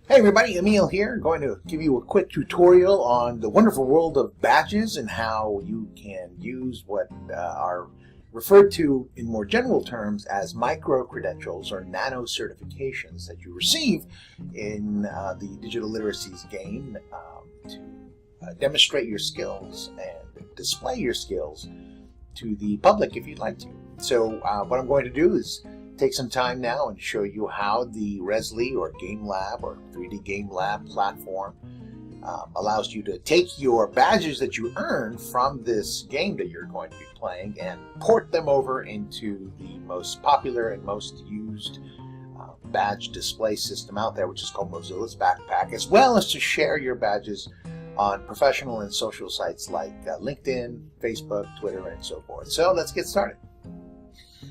Hey everybody, Emil here, going to give you a quick tutorial on the wonderful world of badges and how you can use what are referred to in more general terms as micro-credentials or nano-certifications that you receive in the digital literacies game to demonstrate your skills and display your skills to the public if you'd like to. So what I'm going to do is take some time now and show you how the Resli or Game Lab or 3D Game Lab platform allows you to take your badges that you earn from this game that you're going to be playing and port them over into the most popular and most used badge display system out there, which is called Mozilla's Backpack, as well as to share your badges on professional and social sites like LinkedIn, Facebook, Twitter, and so forth. So let's get started.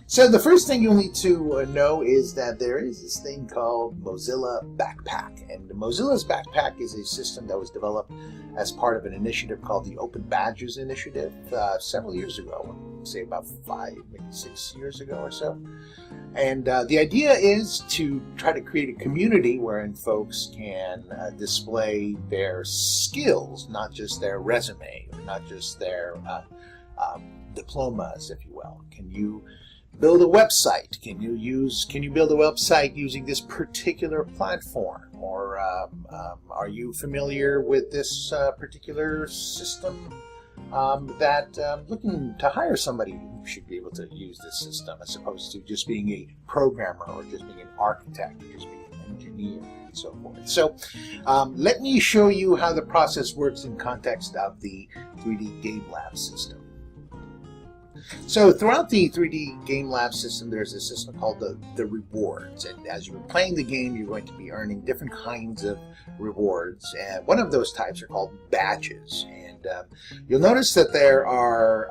So the first thing you'll need to know is that there is this thing called Mozilla Backpack. And Mozilla's Backpack is a system that was developed as part of an initiative called the Open Badges Initiative several years ago, say about 5, maybe 6 years ago or so. And the idea is to try to create a community wherein folks can display their skills, not just their resume, or not just their diplomas, if you will. Can you build a website? Can you build a website using this particular platform? Or are you familiar with this particular system that looking to hire somebody who should be able to use this system as opposed to just being a programmer or just being an architect or just being an engineer and so forth. So let me show you how the process works in context of the 3D Game Lab system. So throughout the 3D Game Lab system, there's a system called the rewards. And as you're playing the game, you're going to be earning different kinds of rewards. And one of those types are called badges. And you'll notice that there are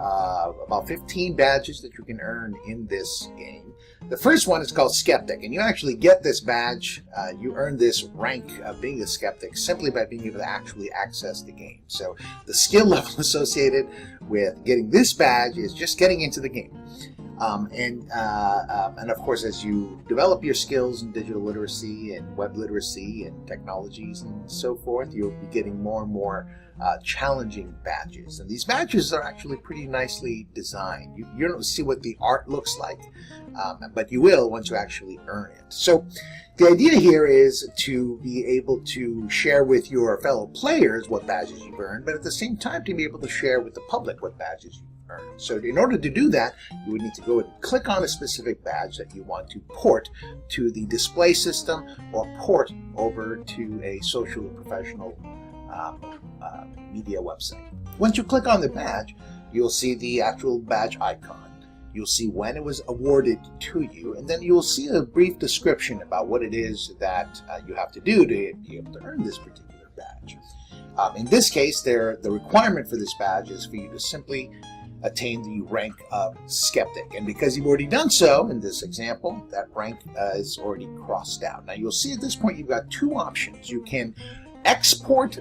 about 15 badges that you can earn in this game. The first one is called Skeptic. And you actually get this badge, you earn this rank of being a skeptic simply by being able to actually access the game. So the skill level associated with getting this badge is just getting into the game. And of course, as you develop your skills in digital literacy and web literacy and technologies and so forth, you'll be getting more and more challenging badges. And these badges are actually pretty nicely designed. You don't see what the art looks like, but you will once you actually earn it. So the idea here is to be able to share with your fellow players what badges you've earned, but at the same time to be able to share with the public what badges you've earned. So in order to do that, you would need to go and click on a specific badge that you want to port to the display system or port over to a social or professional media website. Once you click on the badge, you'll see the actual badge icon. You'll see when it was awarded to you, and then you'll see a brief description about what it is that you have to do to be able to earn this particular badge. In this case, the requirement for this badge is for you to simply attain the rank of Skeptic. And because you've already done so in this example, that rank is already crossed out. Now you'll see at this point you've got two options. You can export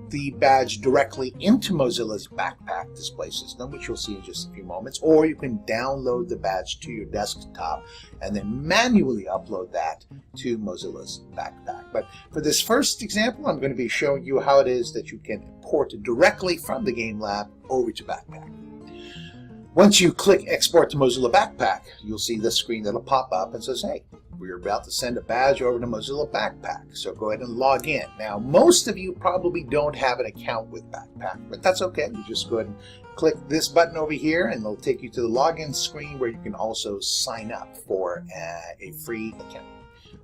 the badge directly into Mozilla's Backpack display system, which you'll see in just a few moments, or you can download the badge to your desktop and then manually upload that to Mozilla's Backpack. But for this first example, I'm going to be showing you how it is that you can port directly from the Game Lab over to Backpack. Once you click Export to Mozilla Backpack, you'll see the screen that'll pop up and says, hey, we're about to send a badge over to Mozilla Backpack, so go ahead and log in. Now, most of you probably don't have an account with Backpack, but that's okay. You just go ahead and click this button over here, and it'll take you to the login screen where you can also sign up for a free account.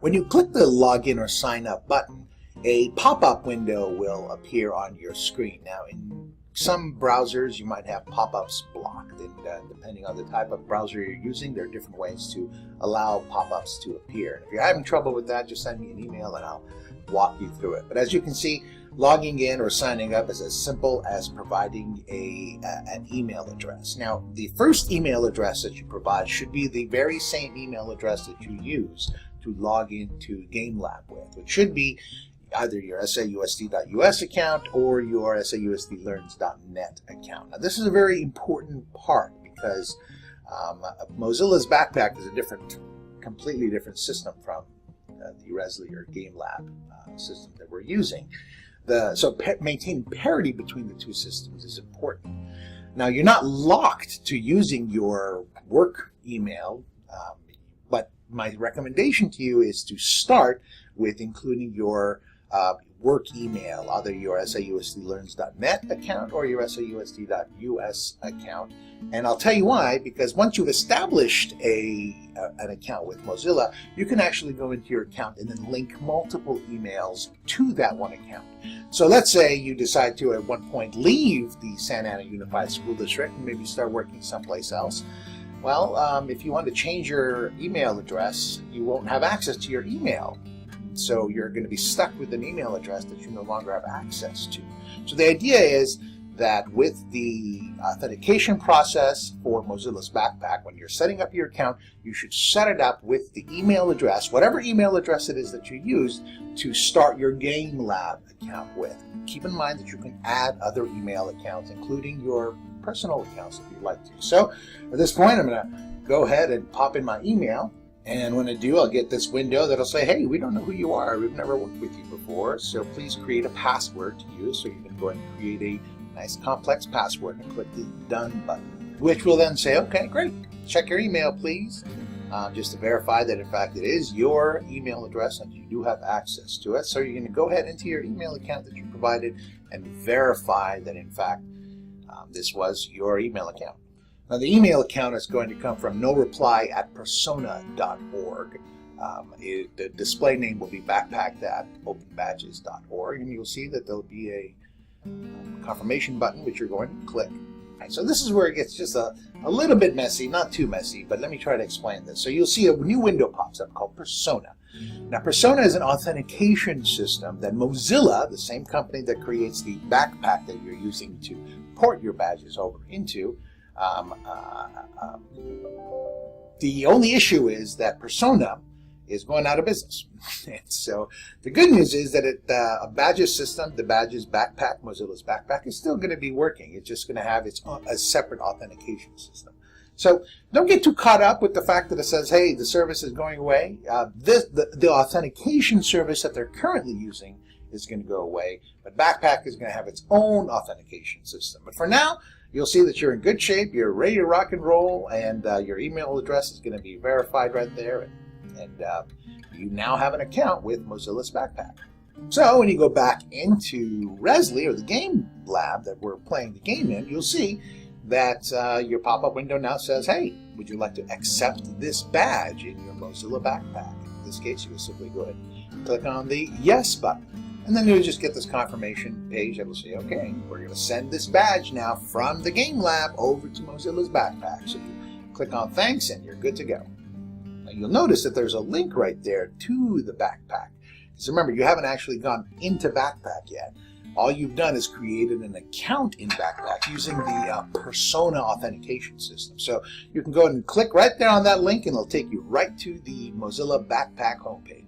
When you click the login or sign up button, a pop-up window will appear on your screen. Now, in some browsers, you might have pop-ups blocked, and depending on the type of browser you're using, there are different ways to allow pop-ups to appear. And if you're having trouble with that, just send me an email and I'll walk you through it. But as you can see, logging in or signing up is as simple as providing an email address. Now, the first email address that you provide should be the very same email address that you use to log into Game Lab with, which should be either your sausd.us account or your sausdlearns.net account. Now, this is a very important part because Mozilla's Backpack is a completely different system from the Resley or Game Lab system that we're using. So maintaining parity between the two systems is important. Now, you're not locked to using your work email, but my recommendation to you is to start with including your work email, either your sausdlearns.net account or your sausd.us account. And I'll tell you why, because once you've established an account with Mozilla, you can actually go into your account and then link multiple emails to that one account. So let's say you decide to at one point leave the Santa Ana Unified School District and maybe start working someplace else. Well, if you want to change your email address, you won't have access to your email. So you're going to be stuck with an email address that you no longer have access to. So the idea is that with the authentication process for Mozilla's Backpack, when you're setting up your account, you should set it up with the email address, whatever email address it is that you use to start your Game Lab account with. Keep in mind that you can add other email accounts, including your personal accounts if you'd like to. So at this point, I'm going to go ahead and pop in my email. And when I do, I'll get this window that'll say, hey, we don't know who you are. We've never worked with you before. So please create a password to use. So you can go and create a nice complex password and click the Done button, which will then say, okay, great. Check your email, please, just to verify that, in fact, it is your email address and you do have access to it. So you're going to go ahead into your email account that you provided and verify that, in fact, this was your email account. Now, the email account is going to come from noreply@persona.org. The display name will be backpack.openbadges.org, and you'll see that there'll be a confirmation button, which you're going to click. Right, so this is where it gets just a little bit messy, not too messy, but let me try to explain this. So you'll see a new window pops up called Persona. Now, Persona is an authentication system that Mozilla, the same company that creates the backpack that you're using to port your badges over into, the only issue is that Persona is going out of business. And so the good news is that a badges system, the badges backpack, Mozilla's Backpack, is still going to be working. It's just going to have its own, a separate authentication system. So don't get too caught up with the fact that it says, hey, the service is going away. The authentication service that they're currently using is going to go away, but Backpack is going to have its own authentication system. But for now, you'll see that you're in good shape, you're ready to rock and roll, and your email address is going to be verified right there, and you now have an account with Mozilla's Backpack. So when you go back into Resley, or the Game Lab that we're playing the game in, you'll see that your pop-up window now says, hey, would you like to accept this badge in your Mozilla Backpack? In this case, you will simply go ahead and click on the Yes button. And then you'll just get this confirmation page that will say, okay, we're going to send this badge now from the Game Lab over to Mozilla's Backpack. So you click on Thanks and you're good to go. Now you'll notice that there's a link right there to the Backpack. Because remember, you haven't actually gone into Backpack yet. All you've done is created an account in Backpack using the Persona authentication system. So you can go ahead and click right there on that link and it'll take you right to the Mozilla Backpack homepage.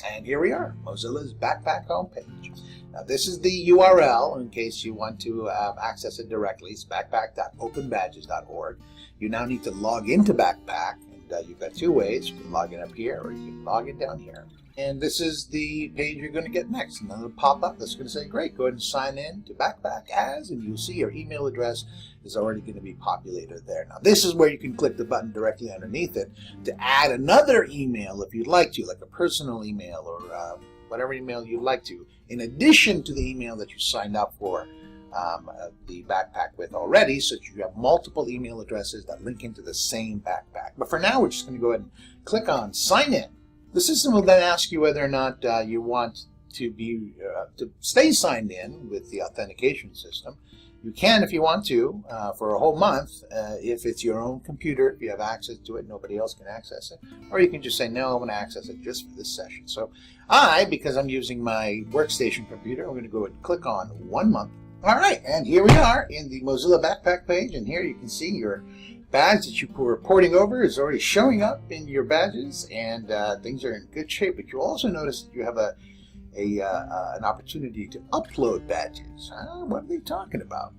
And here we are, Mozilla's Backpack homepage. Now this is the URL in case you want to access it directly. It's backpack.openbadges.org. You now need to log into Backpack, and you've got two ways. You can log in up here or you can log in down here. And this is the page you're going to get next. And then it'll pop up that's going to say, great, go ahead and sign in to Backpack as, and you'll see your email address is already going to be populated there. Now this is where you can click the button directly underneath it to add another email if you'd like to, like a personal email or whatever email you'd like to, in addition to the email that you signed up for the Backpack with already, so that you have multiple email addresses that link into the same Backpack. But for now, we're just going to go ahead and click on Sign In. The system will then ask you whether or not you want to be to stay signed in with the authentication system. You can if you want to for a whole month if it's your own computer, if you have access to it, nobody else can access it. Or you can just say, no, I want to access it just for this session. So because I'm using my workstation computer, I'm going to go and click on 1 month. All right, and here we are in the Mozilla Backpack page, and here you can see your badge that you were porting over is already showing up in your badges, and things are in good shape. But you'll also notice that you have an opportunity to upload badges. What are they talking about?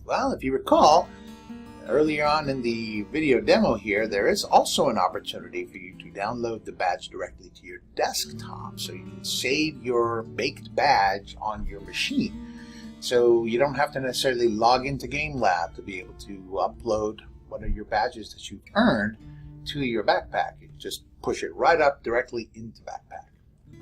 Well, if you recall, Earlier on in the video demo here, there is also an opportunity for you to download the badge directly to your desktop, so you can save your baked badge on your machine. So you don't have to necessarily log into GameLab to be able to upload one of your badges that you've earned to your backpack. You just push it right up directly into Backpack.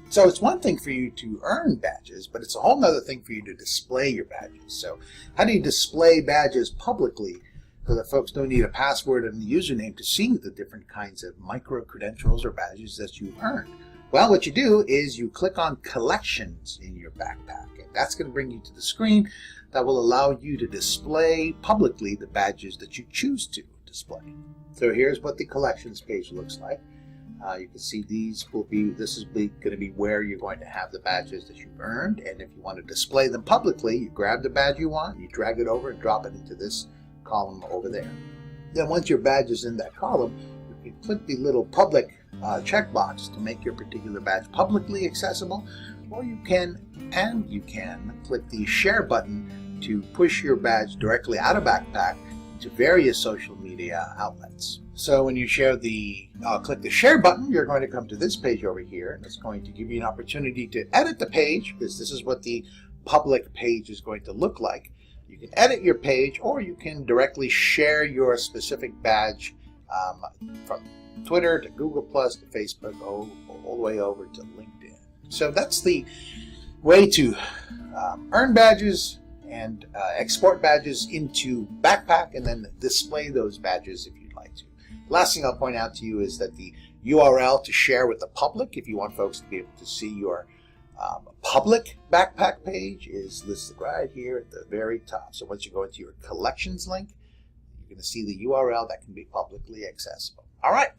So it's one thing for you to earn badges, but it's a whole other thing for you to display your badges. So how do you display badges publicly so that folks don't need a password and a username to see the different kinds of micro-credentials or badges that you've earned? Well, what you do is you click on Collections in your backpack, and that's going to bring you to the screen that will allow you to display publicly the badges that you choose to display. So here's what the Collections page looks like. You can see this is going to be where you're going to have the badges that you've earned, and if you want to display them publicly, you grab the badge you want, you drag it over and drop it into this column over there. Then once your badge is in that column, you can click the little public checkbox to make your particular badge publicly accessible, or you can click the share button to push your badge directly out of Backpack to various social media outlets. So when you click the share button, you're going to come to this page over here, and it's going to give you an opportunity to edit the page, because this is what the public page is going to look like. You can edit your page, or you can directly share your specific badge from Twitter to Google Plus to Facebook, all the way over to LinkedIn. So that's the way to earn badges and export badges into Backpack, and then display those badges if you'd like to. Last thing I'll point out to you is that the URL to share with the public, if you want folks to be able to see your public Backpack page, is listed right here at the very top. So once you go into your Collections link, you're going to see the URL that can be publicly accessible. All right.